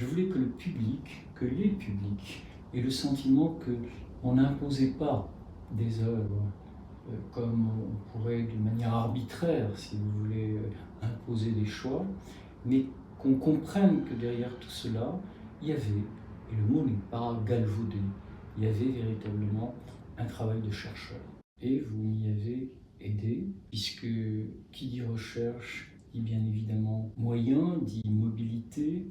je voulais que le public, que les publics, aient le sentiment qu'on n'imposait pas des œuvres comme on pourrait de manière arbitraire, si vous voulez, imposer des choix, mais qu'on comprenne que derrière tout cela, il y avait, et le mot n'est pas galvaudé, il y avait véritablement un travail de chercheur. Et vous m'y avez aidé, puisque qui dit recherche dit bien évidemment moyen, dit mobilité,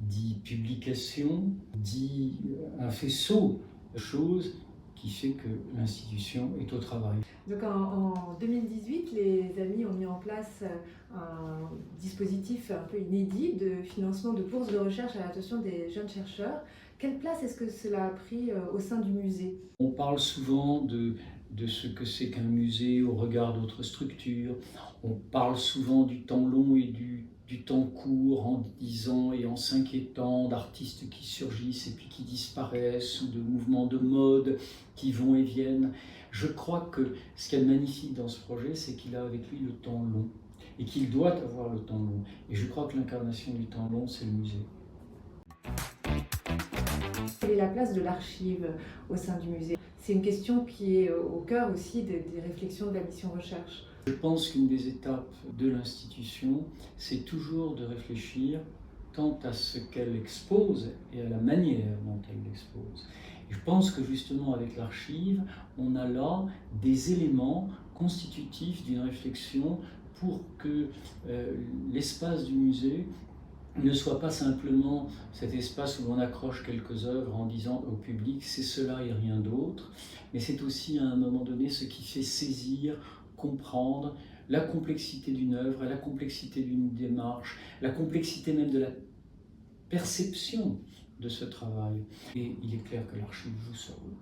dit publication, dit un faisceau de choses qui fait que l'institution est au travail. Donc en 2018, les amis ont mis en place un dispositif un peu inédit de financement de bourses de recherche à l'attention des jeunes chercheurs. Quelle place est-ce que cela a pris au sein du musée? On parle souvent de ce que c'est qu'un musée au regard d'autres structures. On parle souvent du temps long et du temps court en disant et en s'inquiétant d'artistes qui surgissent et puis qui disparaissent ou de mouvements de mode qui vont et viennent. Je crois que ce qu'il y a de magnifique dans ce projet, c'est qu'il a avec lui le temps long et qu'il doit avoir le temps long. Et je crois que l'incarnation du temps long, c'est le musée. Quelle est la place de l'archive au sein du musée? C'est une question qui est au cœur aussi des réflexions de la mission recherche. Je pense qu'une des étapes de l'institution, c'est toujours de réfléchir tant à ce qu'elle expose et à la manière dont elle l'expose. Et je pense que justement avec l'archive, on a là des éléments constitutifs d'une réflexion pour que l'espace du musée ne soit pas simplement cet espace où l'on accroche quelques œuvres en disant au public c'est cela et rien d'autre, mais c'est aussi à un moment donné ce qui fait saisir, comprendre la complexité d'une œuvre, la complexité d'une démarche, la complexité même de la perception de ce travail. Et il est clair que l'archive joue ce rôle.